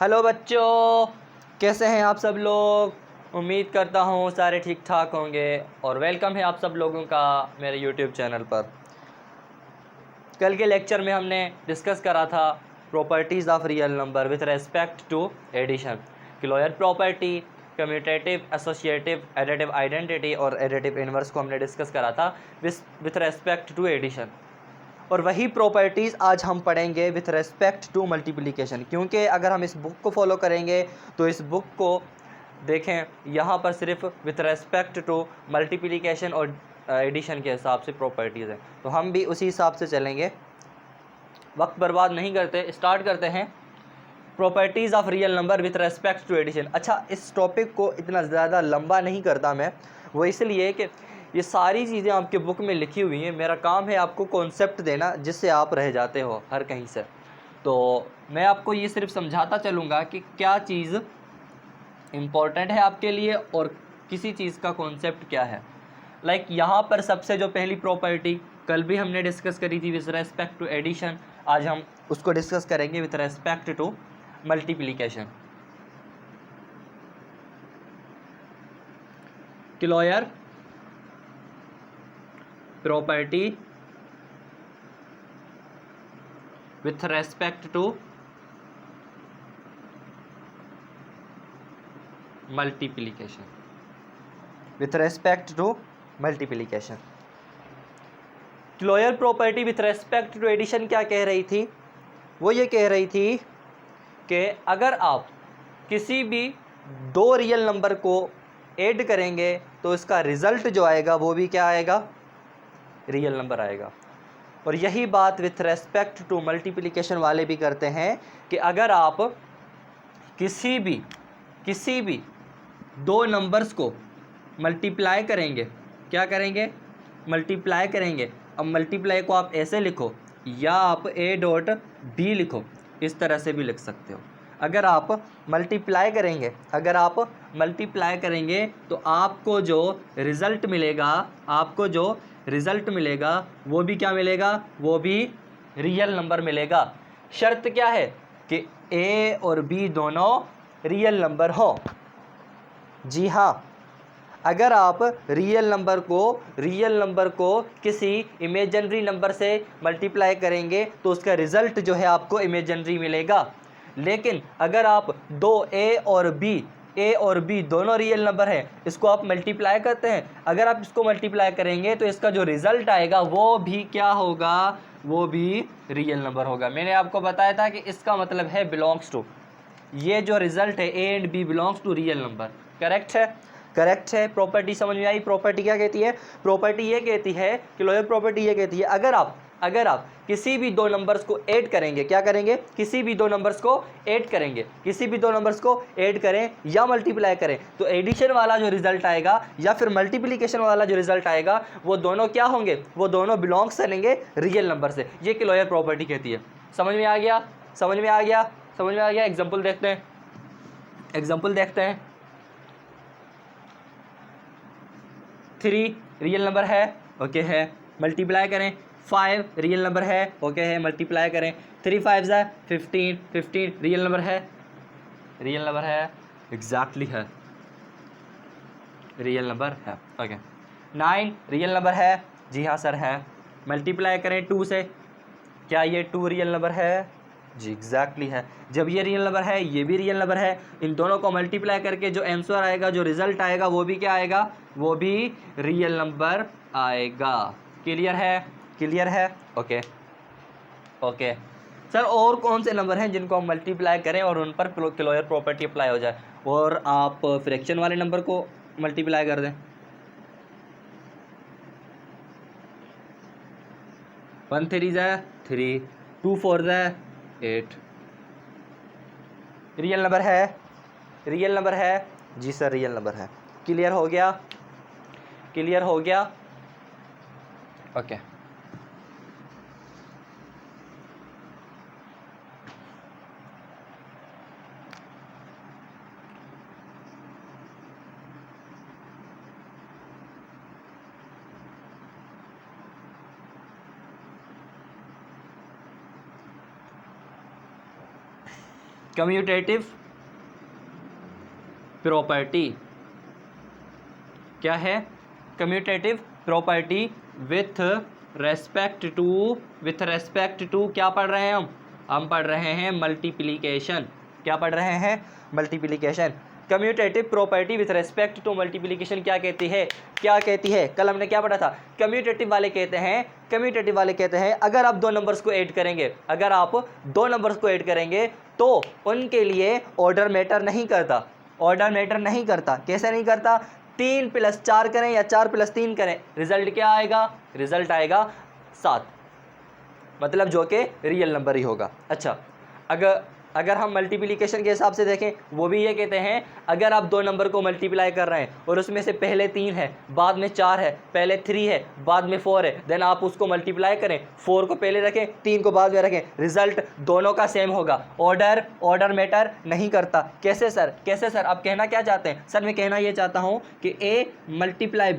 Hello बच्चों, कैसे हैं आप सब लोग। उम्मीद करता हूँ सारे ठीक ठाक होंगे और वेलकम है आप सब लोगों का मेरे यूट्यूब चैनल पर। कल के लेक्चर में हमने डिस्कस करा था properties of real number with respect to addition. Closure property, commutative, associative, additive identity और एडिटिव इनवर्स को हमने डिस्कस करा था विथ रेस्पेक्ट टू एडिशन। और वही प्रॉपर्टीज़ आज हम पढ़ेंगे विथ रेस्पेक्ट टू मल्टीप्लिकेशन, क्योंकि अगर हम इस बुक को फॉलो करेंगे तो इस बुक को देखें, यहाँ पर सिर्फ विथ रेस्पेक्ट टू मल्टीप्लिकेशन और एडिशन के हिसाब से प्रॉपर्टीज़ हैं, तो हम भी उसी हिसाब से चलेंगे। वक्त बर्बाद नहीं करते, स्टार्ट करते हैं। Properties of real number with respect to addition. अच्छा, इस टॉपिक को इतना ज़्यादा लंबा नहीं करता मैं, वो इसलिए कि ये सारी चीज़ें आपके बुक में लिखी हुई हैं। मेरा काम है आपको कॉन्सेप्ट देना जिससे आप रह जाते हो हर कहीं से। तो मैं आपको ये सिर्फ समझाता चलूँगा कि क्या चीज़ इम्पोर्टेंट है आपके लिए और किसी चीज़ का कॉन्सेप्ट क्या है। लाइक यहाँ पर सबसे जो पहली प्रॉपर्टी कल भी हमने डिस्कस करी थी विथ रेस्पेक्ट टू एडिशन, आज हम उसको डिस्कस करेंगे with respect to multiplication. Closure property with respect to multiplication, with respect to multiplication. Closure property with respect to addition क्या कह रही थी? वो ये कह रही थी कि अगर आप किसी भी दो रियल नंबर को ऐड करेंगे तो इसका रिज़ल्ट जो आएगा वो भी क्या आएगा? रियल नंबर आएगा। और यही बात विथ रेस्पेक्ट टू मल्टीप्लिकेशन वाले भी करते हैं कि अगर आप किसी भी दो नंबर्स को मल्टीप्लाई करेंगे, क्या करेंगे? मल्टीप्लाई करेंगे। अब मल्टीप्लाई को आप ऐसे लिखो या आप ए डॉट बी लिखो, इस तरह से भी लिख सकते हो। अगर आप मल्टीप्लाई करेंगे तो आपको जो रिज़ल्ट मिलेगा वो भी क्या मिलेगा? वो भी रियल नंबर मिलेगा। शर्त क्या है? कि ए और बी दोनों रियल नंबर हो। जी हाँ, अगर आप रियल नंबर को किसी इमेजिनरी नंबर से मल्टीप्लाई करेंगे तो उसका रिज़ल्ट जो है आपको इमेजिनरी मिलेगा। लेकिन अगर आप दो ए और बी दोनों रियल नंबर हैं, इसको आप मल्टीप्लाई करते हैं, अगर आप इसको मल्टीप्लाई करेंगे तो इसका जो रिज़ल्ट आएगा वो भी क्या होगा? वो भी रियल नंबर होगा। मैंने आपको बताया था कि इसका मतलब है बिलोंग्स टू। ये जो रिज़ल्ट है A and B belongs to real number. Correct है। प्रॉपर्टी समझ में आई? प्रॉपर्टी क्या कहती है? प्रॉपर्टी ये कहती है, क्लोजर प्रॉपर्टी ये कहती है, अगर आप किसी भी दो नंबर्स को ऐड करेंगे, क्या करेंगे? किसी भी दो नंबर्स को ऐड करें या मल्टीप्लाई करें, तो एडिशन वाला जो रिजल्ट आएगा या फिर मल्टीप्लिकेशन वाला जो रिजल्ट आएगा वो दोनों क्या होंगे? वो दोनों बिलोंग्स करेंगे रियल नंबर से। ये क्लोजर प्रॉपर्टी कहती है। समझ में आ गया? एग्जाम्पल देखते हैं। 3 रियल नंबर है, ओके है, मल्टीप्लाई करें। 5 रियल नंबर है, ओके है, मल्टीप्लाई करें। 3 5 15, 15 रियल नंबर है, एग्जैक्टली है, रियल नंबर है, ओके। 9 रियल नंबर है, जी हाँ सर है, मल्टीप्लाई करें 2 से, क्या ये 2 रियल नंबर है? जी एग्जैक्टली है। जब ये रियल नंबर है, ये भी रियल नंबर है, इन दोनों को मल्टीप्लाई करके जो आंसर आएगा, जो रिजल्ट आएगा, वो भी क्या आएगा? वो भी रियल नंबर आएगा। क्लियर है? ओके सर, और कौन से नंबर हैं जिनको हम मल्टीप्लाई करें और उन पर क्लोजर प्रॉपर्टी अप्लाई हो जाए? और आप फ्रैक्शन वाले नंबर को मल्टीप्लाई कर दें। 1 3 3, 2 4 8 रियल नंबर है। जी सर, रियल नंबर है। क्लियर हो गया? ओके। कम्यूटेटिव प्रॉपर्टी क्या है? Commutative property with respect to क्या पढ़ रहे हैं हम पढ़ रहे हैं मल्टीप्लिकेशन। क्या पढ़ रहे हैं? Multiplication. Commutative property with respect to multiplication क्या कहती है? कल हमने क्या पढ़ा था? कम्यूटेटिव वाले कहते हैं अगर आप दो नंबर्स को ऐड करेंगे तो उनके लिए ऑर्डर मैटर नहीं करता। कैसे नहीं करता? 3 + 4 करें या 4 + 3 करें, रिजल्ट क्या आएगा? रिजल्ट आएगा 7, मतलब जो कि रियल नंबर ही होगा। अच्छा, अगर हम मल्टीप्लिकेशन के हिसाब से देखें, वो भी ये कहते हैं अगर आप दो नंबर को मल्टीप्लाई कर रहे हैं और उसमें से पहले 3 है, बाद में 4 है, पहले 3 है, बाद में 4 है, देन आप उसको मल्टीप्लाई करें, 4 को पहले रखें, 3 को बाद में रखें, रिजल्ट दोनों का सेम होगा। ऑर्डर मैटर नहीं करता। कैसे सर? आप कहना क्या चाहते हैं? सर मैं कहना ये चाहता हूँ कि A मल्टीप्लाई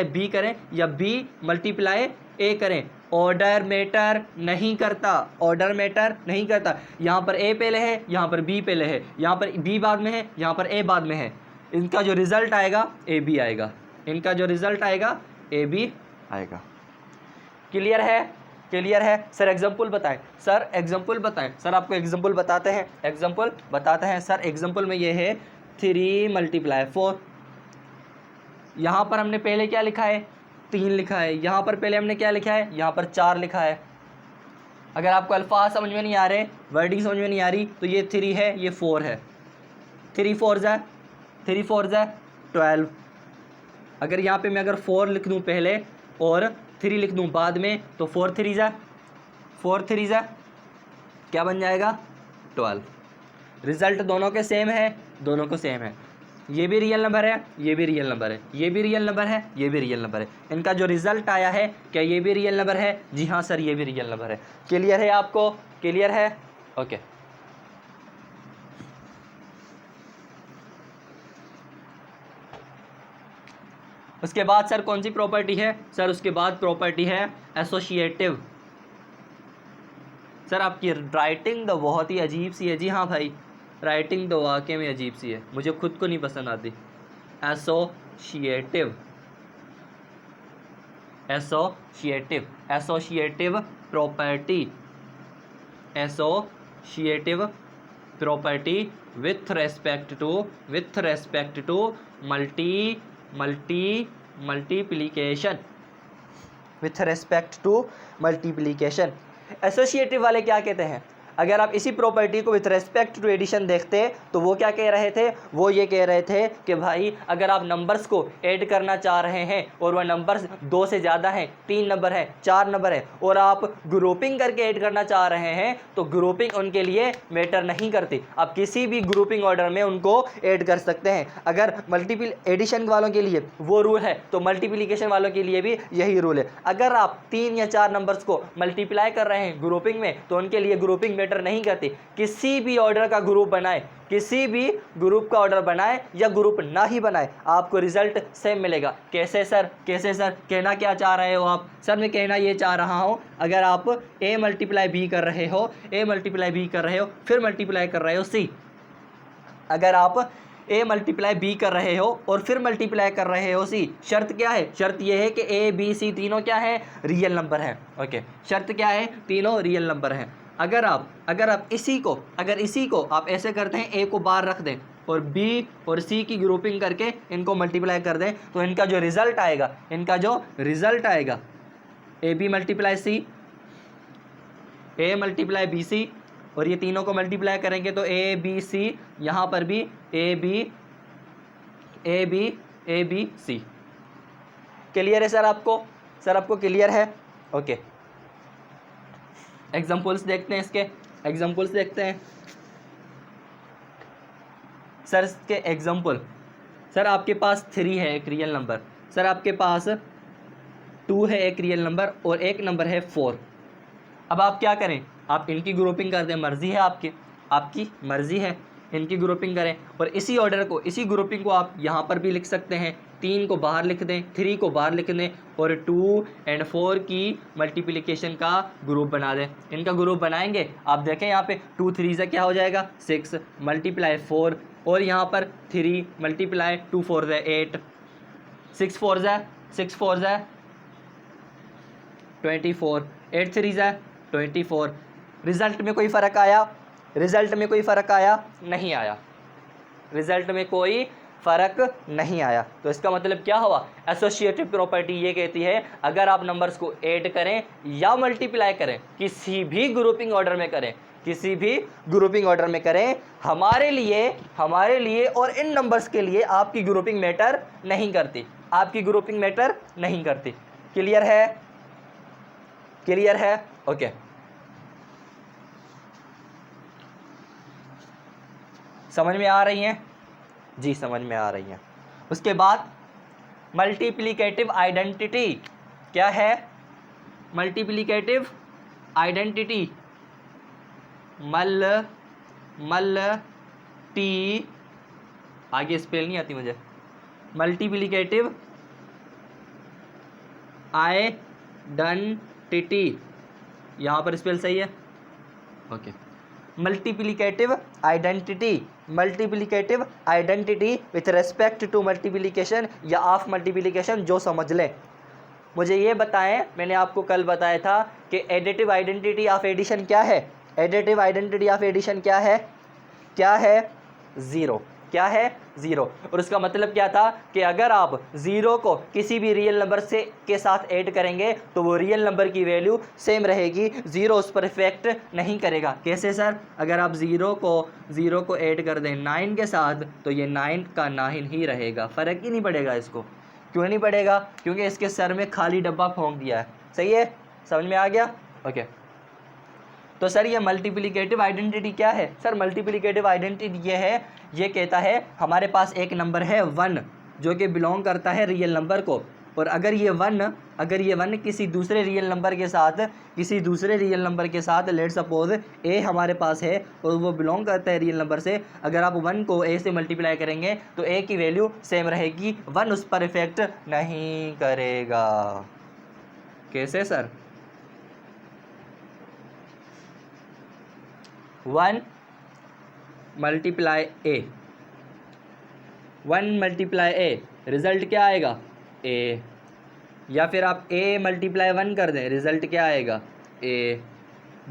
B करें या B मल्टीप्लाई A करें, ऑर्डर मैटर नहीं करता। यहाँ पर A पहले है, यहाँ पर B पहले है, यहाँ पर B बाद में है, यहाँ पर A बाद में है। इनका जो रिजल्ट आएगा AB आएगा। क्लियर है? सर एग्जाम्पल बताएं। सर आपको एग्जाम्पल बताते हैं। सर एग्जाम्पल में ये है 3 × 4। यहाँ पर हमने पहले क्या लिखा है? 3 लिखा है। यहाँ पर पहले हमने क्या लिखा है? यहाँ पर 4 लिखा है। अगर आपको अल्फाज समझ में नहीं आ रहे, वर्डिंग समझ में नहीं आ रही, तो ये 3 है, ये 4 है। 3 4 जा 12। अगर यहाँ पे मैं अगर 4 लिख दूँ पहले और 3 लिख दूँ बाद में, तो 4 3 जा क्या बन जाएगा? 12। रिजल्ट दोनों के सेम है। ये भी रियल नंबर है, ये भी रियल नंबर है। इनका जो रिजल्ट आया है, क्या ये भी रियल नंबर है? जी हाँ सर, ये भी रियल नंबर है। क्लियर है आपको? ओके। उसके बाद सर कौन सी प्रॉपर्टी है? सर उसके बाद प्रॉपर्टी है एसोसिएटिव। सर आपकी राइटिंग तो बहुत ही अजीब सी है। जी हाँ भाई, राइटिंग तो वाकई में अजीब सी है, मुझे खुद को नहीं पसंद आती। Associative property with respect to multiplication. Associative वाले क्या कहते हैं? अगर आप इसी प्रॉपर्टी को विथ रेस्पेक्ट टू एडिशन देखते तो वो क्या कह रहे थे? वो ये कह रहे थे कि भाई अगर आप नंबर्स को ऐड करना चाह रहे हैं और वह नंबर्स 2 से ज़्यादा हैं, 3 नंबर है, 4 नंबर है, और आप ग्रुपिंग करके ऐड करना चाह रहे हैं, तो ग्रुपिंग उनके लिए मैटर नहीं करती। आप किसी भी ग्रुपिंग ऑर्डर में उनको ऐड कर सकते हैं। अगर मल्टीपल एडिशन वालों के लिए वो रूल है, तो मल्टीप्लिकेशन वालों के लिए भी यही रूल है। अगर आप 3 या 4 नंबर्स को मल्टीप्लाई कर रहे हैं ग्रुपिंग में, तो उनके लिए ग्रुपिंग मैटर नहीं करती। किसी भी ऑर्डर का ग्रुप बनाए, किसी भी ग्रुप का ऑर्डर बनाए या ग्रुप ना ही बनाए, आपको रिजल्ट सेम मिलेगा। कैसे सर? कहना क्या चाह रहे हो आप? सर मैं कहना ये चाह रहा हूं, अगर आप A × B कर रहे हो, फिर मल्टीप्लाई कर रहे हो C। अगर आप A × B कर रहे हो और फिर मल्टीप्लाई कर रहे हो C, शर्त क्या है? शर्त यह है कि A B C तीनों क्या है? रियल नंबर है। ओके, शर्त क्या है? तीनों रियल नंबर हैं। अगर आप इसी को आप ऐसे करते हैं, A को बाहर रख दें और B और C की ग्रुपिंग करके इनको मल्टीप्लाई कर दें, तो इनका जो रिज़ल्ट आएगा AB × C, A × BC, और ये तीनों को मल्टीप्लाई करेंगे तो ABC, यहाँ पर भी ABC। क्लियर है सर आपको? क्लियर है? ओके, एग्जाम्पल्स देखते हैं। सर इसके एग्जाम्पल, सर आपके पास 3 है एक रियल नंबर, सर आपके पास 2 है एक रियल नंबर, और एक नंबर है 4। अब आप क्या करें? आप इनकी ग्रुपिंग कर दें, मर्ज़ी है आपकी मर्ज़ी है, इनकी ग्रुपिंग करें, और इसी ऑर्डर को, इसी ग्रुपिंग को आप यहाँ पर भी लिख सकते हैं, 3 को बाहर लिख दें, 3 को बाहर लिख दें और 2 और 4 की मल्टीप्लिकेशन का ग्रुप बना दें। इनका ग्रुप बनाएंगे, आप देखें यहाँ पे 2 3 से क्या हो जाएगा 6 मल्टीप्लाई 4 और यहाँ पर 3 मल्टीप्लाई 2 4 से 8 6 4 से 24 8 3 से 24। रिजल्ट में कोई फ़र्क आया? रिजल्ट में कोई फ़र्क आया? नहीं आया। रिजल्ट में कोई फ़र्क नहीं आया। तो इसका मतलब क्या हुआ? एसोसिएटिव प्रॉपर्टी ये कहती है अगर आप नंबर्स को ऐड करें या मल्टीप्लाई करें, किसी भी ग्रुपिंग ऑर्डर में करें, किसी भी ग्रुपिंग ऑर्डर में करें, हमारे लिए और इन नंबर्स के लिए आपकी ग्रुपिंग मैटर नहीं करती, आपकी ग्रुपिंग मैटर नहीं करती। क्लियर है? क्लियर है? ओके। समझ में आ रही हैं? जी समझ में आ रही हैं। उसके बाद मल्टीप्लिकेटिव आइडेंटिटी क्या है? मल्टीप्लिकेटिव आइडेंटिटी टी आगे स्पेल नहीं आती मुझे। मल्टीप्लिकेटिव आइडेंटिटी यहाँ पर स्पेल सही है? Okay. Multiplicative identity with respect to multiplication या ऑफ मल्टीप्लिकेशन, जो समझ लें। मुझे ये बताएं, मैंने आपको कल बताया था कि एडिटिव आइडेंटिटी ऑफ एडिशन क्या है? एडिटिव आइडेंटिटी ऑफ एडिशन क्या है? क्या है? ज़ीरो। क्या है? ज़ीरो। और उसका मतलब क्या था कि अगर आप ज़ीरो को किसी भी रियल नंबर से के साथ ऐड करेंगे तो वो रियल नंबर की वैल्यू सेम रहेगी, ज़ीरो उस पर इफेक्ट नहीं करेगा। कैसे सर? अगर आप ज़ीरो को ऐड कर दें 9 के साथ तो ये 9 का 9 ही रहेगा, फ़र्क ही नहीं पड़ेगा इसको। क्यों नहीं पड़ेगा? क्योंकि इसके सर में खाली डब्बा फोंक दिया है। सही है? समझ में आ गया? ओके। तो सर ये मल्टीप्लिकेटिव आइडेंटिटी क्या है? सर मल्टीप्लिकेटिव आइडेंटिटी ये है, ये कहता है हमारे पास एक नंबर है 1 जो कि बिलोंग करता है रियल नंबर को, और अगर ये वन किसी दूसरे रियल नंबर के साथ लेट सपोज ए हमारे पास है और वो बिलोंग करता है रियल नंबर से, अगर आप 1 को ए से मल्टीप्लाई करेंगे तो ए की वैल्यू सेम रहेगी, 1 उस पर इफेक्ट नहीं करेगा। कैसे सर? 1 मल्टीप्लाई ए, रिज़ल्ट क्या आएगा? ए। या फिर आप a मल्टीप्लाई 1 कर दें, रिज़ल्ट क्या आएगा? a।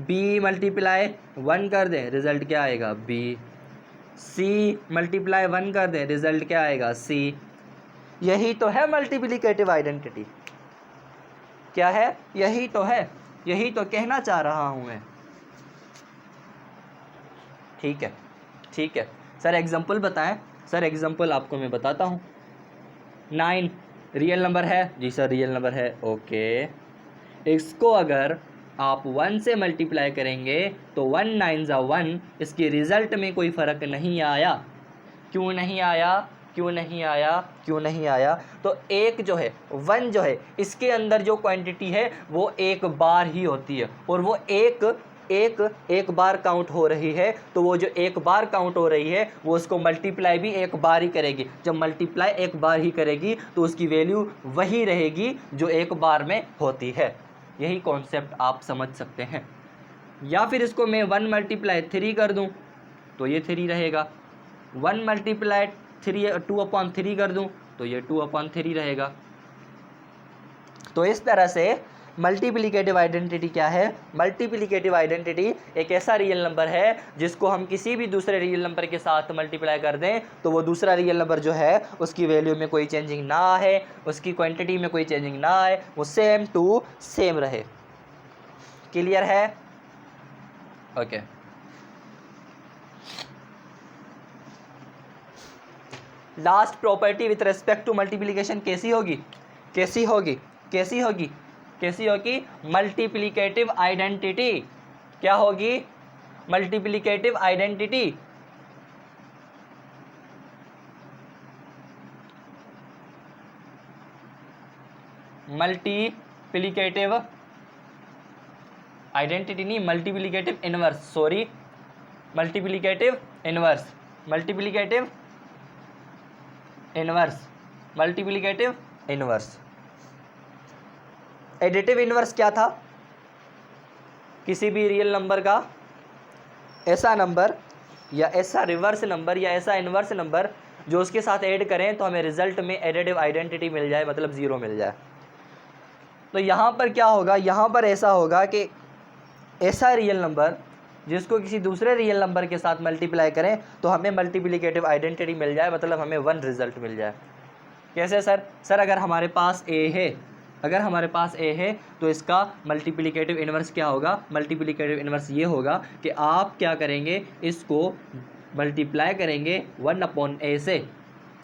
b मल्टीप्लाई 1 कर दें, रिज़ल्ट क्या आएगा? b। c मल्टीप्लाई 1 कर दें, रिज़ल्ट क्या आएगा? c। यही तो है मल्टीप्लिकेटिव आइडेंटिटी। क्या है? यही तो है, यही तो कहना चाह रहा हूँ मैं। ठीक है, ठीक है सर। एग्जाम्पल बताएं। सर एग्जाम्पल आपको मैं बताता हूँ। 9 रियल नंबर है? जी सर रियल नंबर है। ओके। इसको अगर आप 1 से मल्टीप्लाई करेंगे तो 1 9 ज़ा 1, इसके रिज़ल्ट में कोई फ़र्क नहीं आया। क्यों नहीं आया? क्यों नहीं आया? क्यों नहीं आया? तो एक जो है 1 जो है इसके अंदर जो क्वांटिटी है वो एक बार ही होती है, और वो एक बार काउंट हो रही है, तो वो जो एक बार काउंट हो रही है वो उसको मल्टीप्लाई भी एक बार ही करेगी। जब मल्टीप्लाई एक बार ही करेगी तो उसकी वैल्यू वही रहेगी जो एक बार में होती है। यही कॉन्सेप्ट आप समझ सकते हैं। या फिर इसको मैं 1 मल्टीप्लाई 3 कर दूं तो ये 3 रहेगा, 1 मल्टीप्लाई 2/3 कर दूं तो ये 2/3 रहेगा। तो इस तरह से मल्टीप्लिकेटिव आइडेंटिटी क्या है? मल्टीप्लिकेटिव आइडेंटिटी एक ऐसा रियल नंबर है जिसको हम किसी भी दूसरे रियल नंबर के साथ मल्टीप्लाई कर दें तो वो दूसरा रियल नंबर जो है उसकी वैल्यू में कोई चेंजिंग ना आए, उसकी क्वांटिटी में कोई चेंजिंग ना आए, वो सेम टू सेम रहे। क्लियर है? Okay. Last property with respect to multiplication कैसी होगी? कैसी होगी? कैसी होगी? कैसी होगी? Multiplicative identity. क्या होगी? Multiplicative identity. मल्टीप्लिकेटिव आइडेंटिटी नहीं, multiplicative inverse, sorry, multiplicative inverse, multiplicative inverse multiplicative inverse. Additive inverse क्या था? किसी भी रियल नंबर का ऐसा नंबर या ऐसा रिवर्स नंबर या ऐसा इन्वर्स नंबर जो उसके साथ ऐड करें तो हमें रिजल्ट में एडिटिव आइडेंटिटी मिल जाए, मतलब ज़ीरो मिल जाए। तो यहाँ पर क्या होगा, यहाँ पर ऐसा होगा कि ऐसा रियल नंबर जिसको किसी दूसरे रियल नंबर के साथ मल्टीप्लाई करें तो हमें मल्टीप्लिकेटिव आइडेंटिटी मिल जाए, मतलब हमें 1 रिजल्ट मिल जाए। कैसे सर? सर अगर हमारे पास ए है, अगर हमारे पास ए है तो इसका मल्टीप्लिकेटिव इन्वर्स क्या होगा? मल्टीप्लिकेटिव इन्वर्स ये होगा कि आप क्या करेंगे, इसको मल्टीप्लाई करेंगे 1/a से।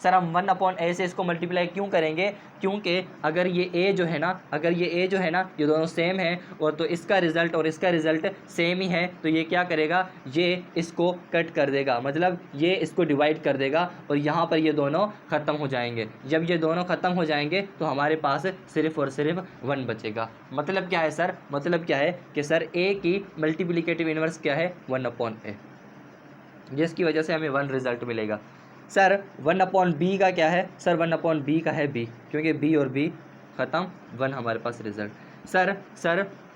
सर हम 1/a से इसको मल्टीप्लाई क्यों करेंगे? क्योंकि अगर ये a जो है ना, अगर ये a जो है ना, ये दोनों सेम है और तो इसका रिज़ल्ट और इसका रिज़ल्ट सेम ही है, तो ये क्या करेगा, ये इसको कट कर देगा, मतलब ये इसको डिवाइड कर देगा और यहाँ पर ये दोनों ख़त्म हो जाएंगे। जब ये दोनों ख़त्म हो जाएंगे तो हमारे पास सिर्फ़ और सिर्फ 1 बचेगा। मतलब क्या है सर? मतलब क्या है कि सर a की मल्टीप्लिकेटिव इन्वर्स क्या है? 1/a, जिसकी वजह से हमें 1 रिज़ल्ट मिलेगा। सर 1/b का क्या है? सर 1/b का है b, क्योंकि b और b ख़त्म, 1 हमारे पास रिज़ल्ट।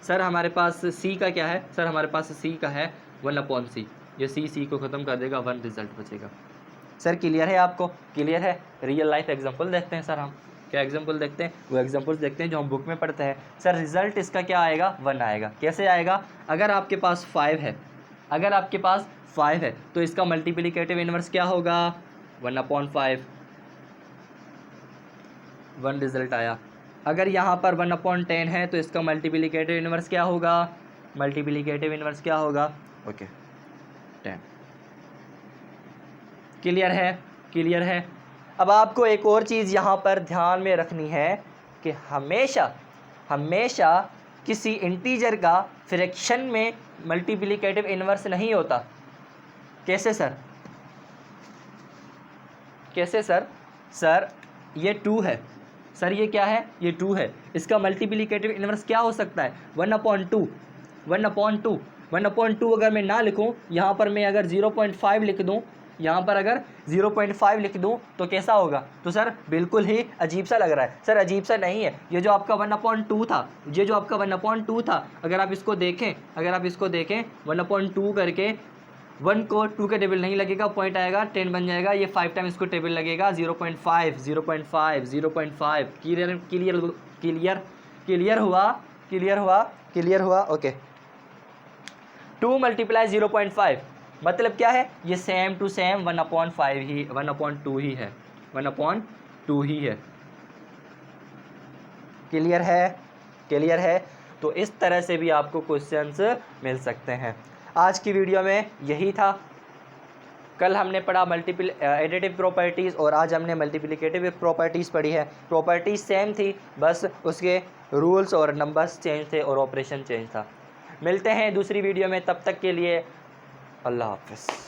सर हमारे पास c का क्या है? सर हमारे पास c का है 1/c, ये c को ख़त्म कर देगा, 1 रिज़ल्ट बचेगा। सर क्लियर है आपको? क्लियर है? रियल लाइफ एग्जांपल देखते हैं सर। हम क्या एग्जांपल देखते हैं? वो एग्जांपल्स देखते हैं जो हम बुक में पढ़ते हैं। सर रिज़ल्ट इसका क्या आएगा? 1 आएगा। कैसे आएगा? अगर आपके पास 5 है, अगर आपके पास 5 है तो इसका मल्टीप्लिकेटिव इन्वर्स क्या होगा? 1/5, 1 रिज़ल्ट आया। अगर यहाँ पर 1/10 है तो इसका मल्टीप्लिकेटिव इन्वर्स क्या होगा? मल्टीप्लिकेटिव इन्वर्स क्या होगा? ओके 10। क्लियर है? क्लियर है? अब आपको एक और चीज़ यहाँ पर ध्यान में रखनी है कि हमेशा किसी इंटीजर का फ्रैक्शन में मल्टीप्लिकेटिव इन्वर्स नहीं होता। कैसे सर? कैसे सर? सर ये 2 है, सर ये क्या है? ये 2 है, इसका मल्टीप्लिकेटिव इन्वर्स क्या हो सकता है? 1/2। 1/2 अगर मैं ना लिखूं, यहाँ पर मैं अगर 0.5 लिख दूं, यहाँ पर अगर 0.5 लिख दूं तो कैसा होगा? तो सर बिल्कुल ही अजीब सा लग रहा है। सर अजीब सा नहीं है, ये जो आपका 1/2 था, ये जो आपका 1/2 था, अगर आप इसको देखें, 1/2 करके 1 को 2 के टेबल नहीं लगेगा, पॉइंट आएगा 10 बन जाएगा, ये 5 टाइम इसको टेबल लगेगा 0.5 0.5 0.5। क्लियर हुआ? ओके। 2 मल्टीप्लाई 0.5 मतलब क्या है? ये सेम टू सेम 1/5 ही 1/2 ही है, 1/2 ही है। क्लियर है? क्लियर है? तो इस तरह से भी आपको क्वेश्चंस मिल सकते हैं। आज की वीडियो में यही था। कल हमने पढ़ा एडिटिव प्रॉपर्टीज़ और आज हमने मल्टीप्लिकेटिव प्रॉपर्टीज़ पढ़ी है। प्रॉपर्टीज़ सेम थी, बस उसके रूल्स और नंबर्स चेंज थे और ऑपरेशन चेंज था। मिलते हैं दूसरी वीडियो में, तब तक के लिए अल्लाह हाफ़िज़।